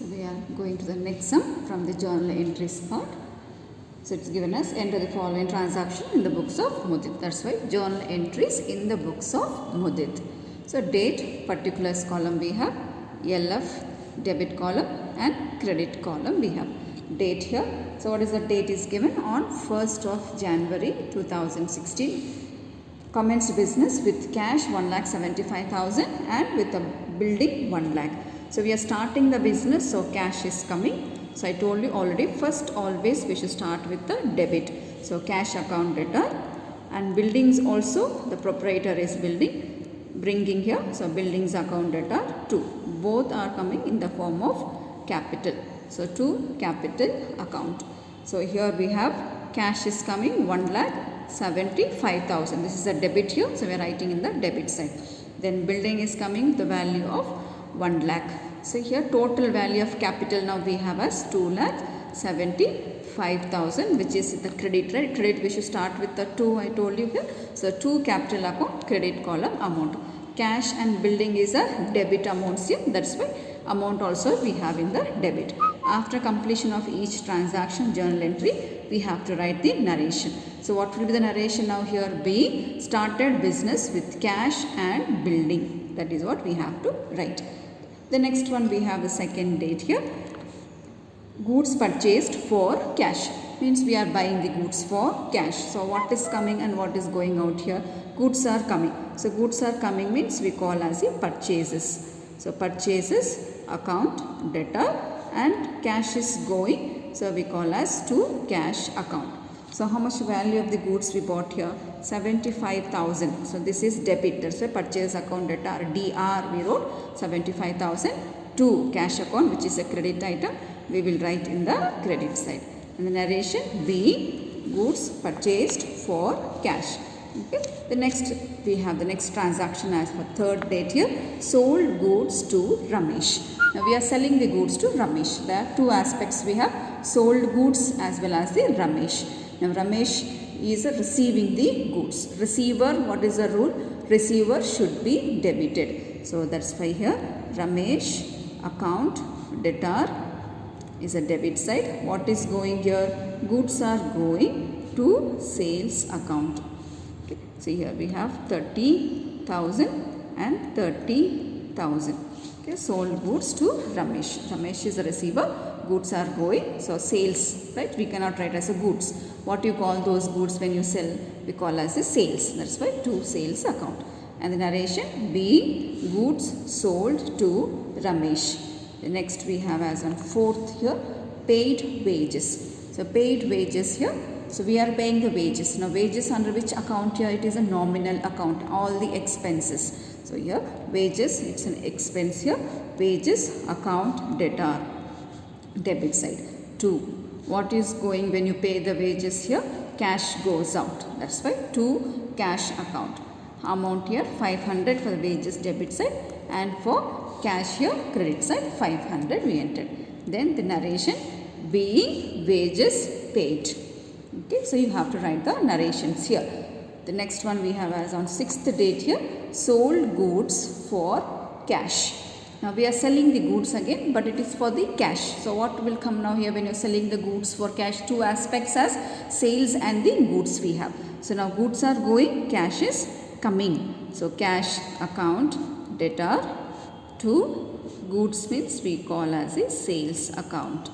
So we are going to the next sum from the journal entries part. So it's given us enter the following transaction in the books of Mudit. That's why journal entries in the books of Mudit. So date, particulars column we have, LF, debit column and credit column we have. Date here. So what is the date is given on 1st of January 2016. Commenced business with cash 1,75,000 and with a building 1 lakh. So we are starting the business, so cash is coming. So I told you already, first always we should start with the debit. So cash account debtor, and buildings also the proprietor is building, bringing here. So buildings account debtor 2. Both are coming in the form of capital. So to capital account. So here we have cash is coming 1,75,000. This is a debit here. So we are writing in the debit side. Then building is coming the value of 1 lakh. So here total value of capital now we have as 2,75,000, which is the credit, right? Credit we should start with the 2 I told you here. So 2 capital account, credit column amount. Cash and building is a debit amounts here. That's why amount also we have in the debit. After completion of each transaction journal entry, we have to write the narration. So what will be the narration now here? B, started business with cash and building. That is what we have to write. The next one we have the second date here. Goods purchased for cash. Means we are buying the goods for cash. So what is coming and what is going out here? Goods are coming. So goods are coming means we call as the purchases. So purchases account debtor and cash is going. So we call as to cash account. So how much value of the goods we bought here? 75,000. So this is debit. That's why purchase account debtor DR we wrote 75,000 to cash account, which is a credit item. We will write in the credit side. And the narration B, goods purchased for cash. Okay. The next we have the next transaction as for third date here. Sold goods to Ramesh. Now we are selling the goods to Ramesh. There are two aspects we have, sold goods as well as the Ramesh. Now Ramesh is receiving the goods. Receiver, what is the rule? Receiver should be debited. So that's why here Ramesh account debtor is a debit side. What is going here? Goods are going to sales account. Okay. So here we have 30,000 and 30,000. Okay. Sold goods to Ramesh. Ramesh is a receiver. Goods are going. So sales, right? We cannot write as a goods. What you call those goods when you sell? We call as a sales. That's why to sales account. And the narration B, goods sold to Ramesh. The next we have as on fourth here, paid wages. So paid wages here. So we are paying the wages. Now wages under which account here? It is a nominal account. All the expenses. So here wages, it's an expense here. Wages account debtor. Debit side. 2. What is going when you pay the wages here? Cash goes out. That's why to cash account. Amount here 500 for the wages debit side, and for cash here credit side 500 we entered. Then the narration being wages paid. Okay, so you have to write the narrations here. The next one we have as on 6th date here, sold goods for cash. Now we are selling the goods again, but it is for the cash. So what will come now here when you are selling the goods for cash? Two aspects as sales and the goods we have. So now goods are going, cash is coming. So cash account debtor to goods means we call as a sales account.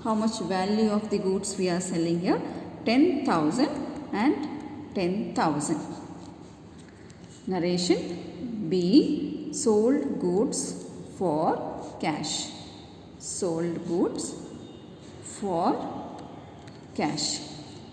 How much value of the goods we are selling here? 10,000 and 10,000. Narration B, sold goods for cash. Sold goods for cash.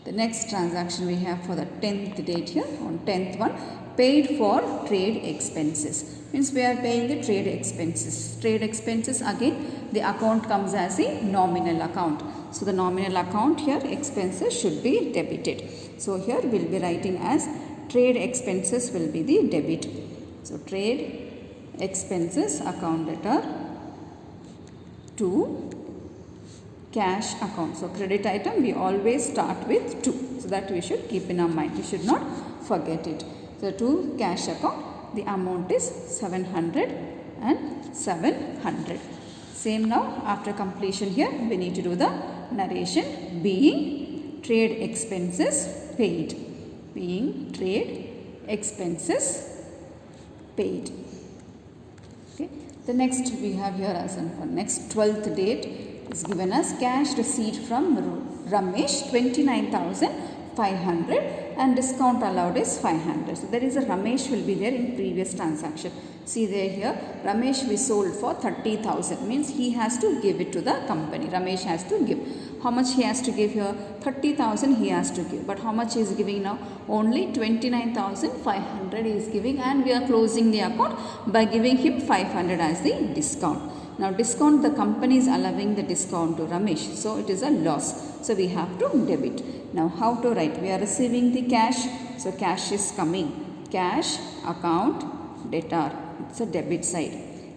The next transaction we have for the 10th date here, on 10th one, paid for trade expenses. Means we are paying the trade expenses. Trade expenses again the account comes as a nominal account. So the nominal account here expenses should be debited. So here we will be writing as trade expenses will be the debit. So trade expenses account debtor to cash account. So credit item we always start with 2. So that we should keep in our mind. We should not forget it. So to cash account the amount is 700 and 700. Same now, after completion here, we need to do the narration. Being trade expenses paid. Being trade expenses paid. Okay. The next we have here as for next 12th date is given as cash receipt from Ramesh 29,500 and discount allowed is 500. So there is a Ramesh will be there in previous transaction. See there here, Ramesh we sold for 30,000, means he has to give it to the company. Ramesh has to give. How much he has to give here? 30,000 he has to give. But how much he is giving now? Only 29,500 he is giving, and we are closing the account by giving him 500 as the discount. Now discount, the company is allowing the discount to Ramesh, so it is a loss. So we have to debit. Now how to write? We are receiving the cash, so cash is coming. Cash account debtor, it's a debit side.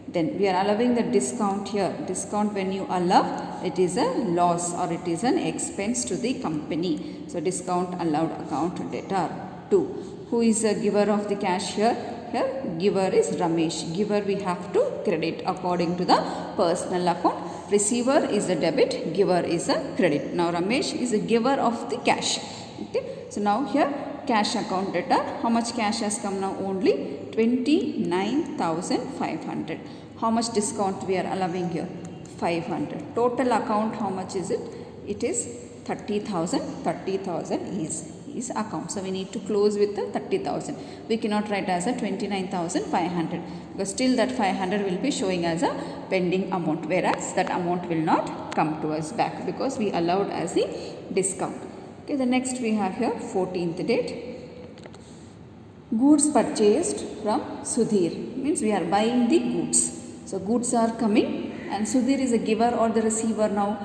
Then we are allowing the discount here. Discount, when you allow, it is a loss or it is an expense to the company. So discount allowed account debtor 2. Who is the giver of the cash here? Here giver is Ramesh. Giver we have to credit according to the personal account. Receiver is a debit, giver is a credit. Now Ramesh is a giver of the cash. Okay. So now here cash account debtor. How much cash has come now? Only 29,500. How much discount we are allowing here? 500. Total account, how much is it? It is 30,000. 30,000 is account. So we need to close with the 30,000. We cannot write as a 29,500 because still that 500 will be showing as a pending amount, whereas that amount will not come to us back because we allowed as the discount. Okay, the next we have here 14th date. Goods purchased from Sudhir, means we are buying the goods. So goods are coming and Sudhir is a giver or the receiver now?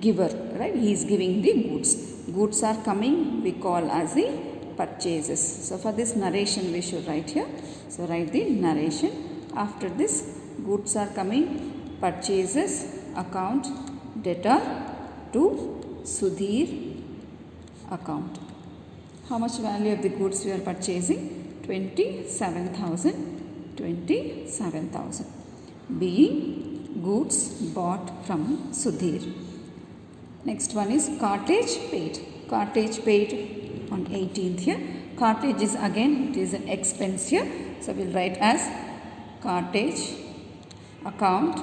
Giver, right? He is giving the goods. Goods are coming, we call as the purchases. So for this narration we should write here. So write the narration. After this, goods are coming, purchases account debtor to Sudhir account. How much value of the goods we are purchasing? 27,000. 27,000. Being goods bought from Sudhir. Next one is cartage paid. Cartage paid on 18th here. Cartage is again, it is an expense here. So we'll write as cartage account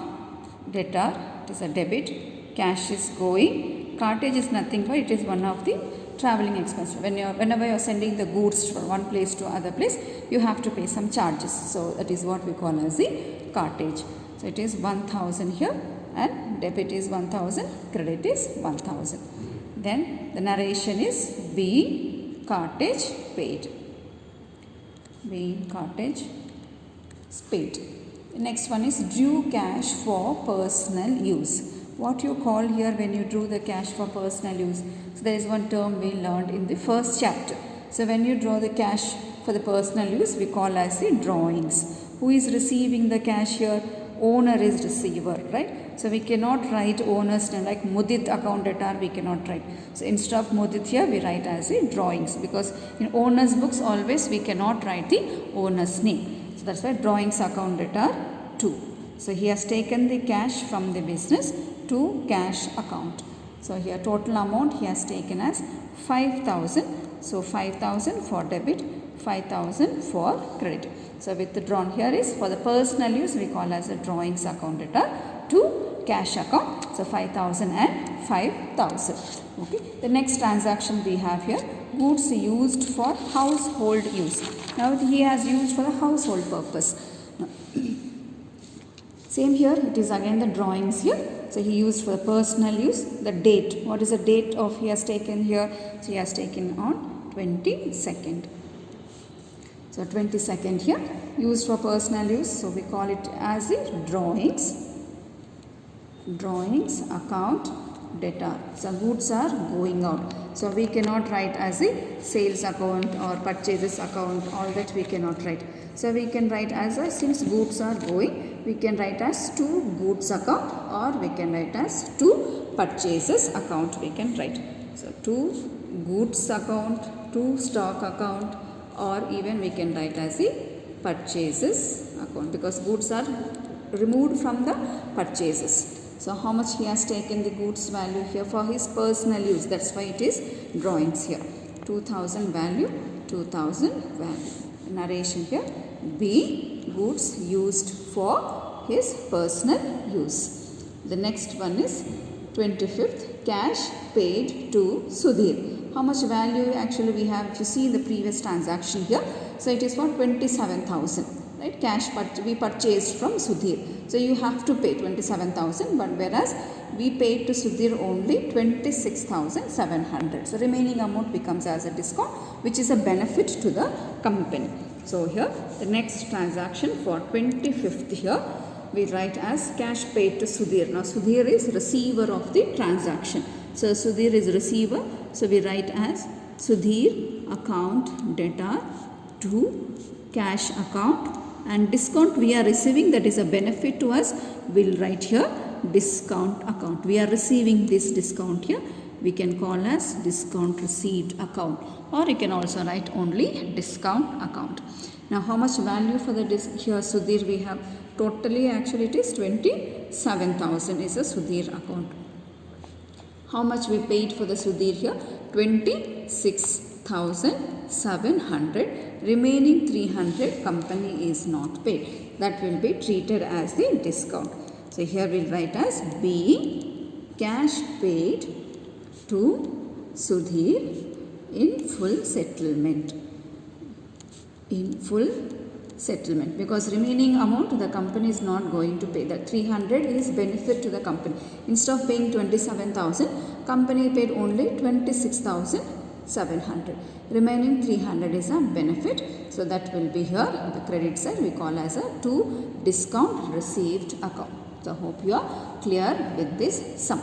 debtor. It is a debit. Cash is going. Cartage is nothing but it is one of the traveling expense. Whenever you are sending the goods from one place to other place, you have to pay some charges. So that is what we call as the cartage. So it is 1,000 here and debit is 1,000, credit is 1,000. Then the narration is being cartage paid. Being cartage paid. The next one is drew cash for personal use. What you call here when you drew the cash for personal use? So there is one term we learned in the first chapter. So when you draw the cash for the personal use, we call as the drawings. Who is receiving the cash here? Owner is receiver, right? So we cannot write owner's name like Mudit account debtor, we cannot write. So instead of Mudit here, we write as the drawings because in owner's books always we cannot write the owner's name. So that's why drawings account debtor 2. So he has taken the cash from the business to cash account. So here total amount he has taken as 5,000. So 5,000 for debit, 5,000 for credit. So withdrawn here is for the personal use, we call as a drawings account debtor to cash account. So 5,000 and 5,000. Okay. The next transaction we have here, goods used for household use. Now he has used for the household purpose. Now, same here, it is again the drawings here. So he used for the personal use. The date, what is the date of he has taken here? So he has taken on 22nd. So 22nd here, used for personal use. So we call it as the drawings. Drawings account debtor. So goods are going out. So we cannot write as a sales account or purchases account. All that we cannot write. So we can write as a, since goods are going, we can write as to goods account or we can write as to purchases account. We can write. So to goods account, to stock account, or even we can write as a purchases account because goods are removed from the purchases. So how much he has taken the goods value here for his personal use. That's why it is drawings here. 2000 value, 2000 value. Narration here. B, goods used for his personal use. The next one is 25th, cash paid to Sudhir. How much value actually we have, if you see the previous transaction here. So it is for 27,000, right? Cash we purchased from Sudhir. So you have to pay 27,000, but whereas we paid to Sudhir only 26,700. So remaining amount becomes as a discount, which is a benefit to the company. So here the next transaction for 25th here we write as cash paid to Sudhir. Now Sudhir is receiver of the transaction. So Sudhir is receiver. So we write as Sudhir account debtor to cash account, and discount we are receiving, that is a benefit to us. We'll write here discount account. We are receiving this discount here. We can call as discount received account, or you can also write only discount account. Now how much value for the here Sudhir we have? Totally actually it is 27,000 is a Sudhir account. How much we paid for the Sudhir here? 26,700. Remaining 300 company is not paid. That will be treated as the discount. So here we'll write as B, cash paid to Sudhir in full settlement. In full settlement, because remaining amount the company is not going to pay. That 300 is benefit to the company. Instead of paying 27,000, company paid only 26,700. Remaining 300 is a benefit. So that will be here the credit side we call as a to discount received account. So hope you are clear with this sum.